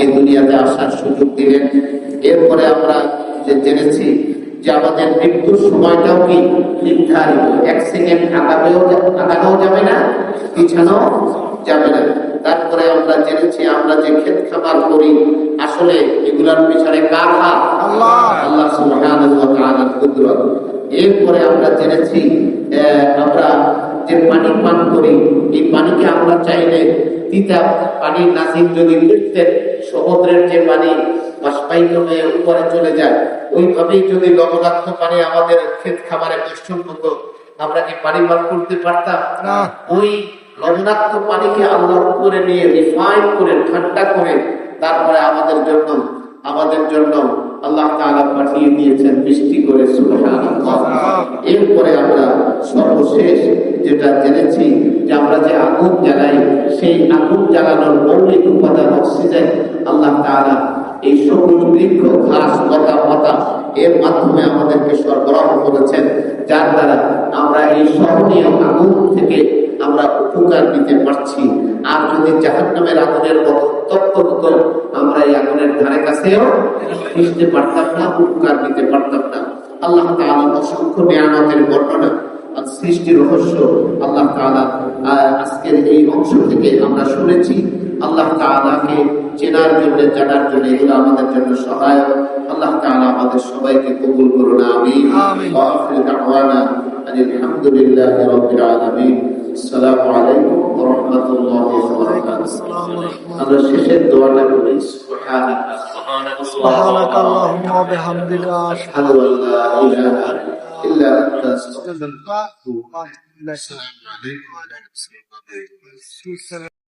এই দুনিয়াতে আসার সুযোগ দিলেন। এরপরে আমরা যে জেনেছি যে আমাদের মৃত্যুর সময়টাও কি নির্ধারিত, 1 সেকেন্ড আগানো যাবে না, পিছানো যাবে না। তারপরে আমরা জেনেছি আমরা যে ক্ষেত খামার করি আসলে এগুলোর পিছনে কার হাত? আল্লাহ সুবহানাহু ওয়া তাআলার কুদরত। এরপরে আমরা জেনেছি আমরা যে পানি পান করি এই পানিকে আমরা চাইলে তিতা পানি নাসিব যদি করতেন, সমুদ্রের যে পানি বাষ্পায়িত হয়ে উপরে চলে যায়, ওইভাবেই যদি লবণাক্ত পানি আমাদের ক্ষেত খামারে মিশ্রণ হতো, আমরা কি পানি পান করতে পারতাম? ওই লবণাক্ত পানিকে আল্লাহ উপরে নিয়ে রিফাইন করে ঠান্ডা করে তারপরে আমাদের জন্য আল্লাহ তাআলা পাঠিয়ে দিয়েছেন বৃষ্টি করে। সুবহানাল্লাহ। এরপরে আমরা সর্বশেষ যেটা জেনেছি যে আমরা যে আগুন জ্বালাই সেই আগুন জ্বালানোর মৌলিক উপাদান অক্সিজেন আল্লাহ তাআলা এই সবুজ বৃক্ষ, ঘাস, লতা পাতা এর মাধ্যমে আমাদেরকে সরবরাহ করেছেন, যার দ্বারা আমরা এই সহনীয় আগুন থেকে আমরা উপকার নিতে পারছি। আর যদি জাহান্নামের আগুনের মতো তপ্ত হতো আমরা এই আগুনের ধারে কাছেও মিশতে পারতাম না, উপকার নিতে পারতাম না। আল্লাহ তাআলা অসংখ্য নিয়ামতের বর্ণনা আর সৃষ্টি রহস্য আল্লাহ তাআলা আজকের এই অংশ থেকে আমরা শুনেছি। আল্লাহ তাআলাকে চেনার জন্য, জানার জন্য এগুলো আমাদের জন্য সহায়ক। আল্লাহ তাআলা আমাদের সবাইকে কবুল করুন। আমিন। ওয়া আখিরু দাওয়ানা আলহামদুলিল্লাহি রাব্বিল আলামিন। আসসালামু আলাইকুম ওয়া রাহমাতুল্লাহি ওয়া বারাকাতুহু। আমরা শেষের দোয়াটা করি। সুবহানাকাল্লাহুম্মা ওয়া বিহামদিকা আশহাদু আল্লা ইলাহা ইল্লা আনতা আস্তাগফিরুকা ওয়া আতুবু ইলাইক। আসসালামু আলাইকুম ওয়া রাহমাতুল্লাহি ওয়া বারাকাতুহু।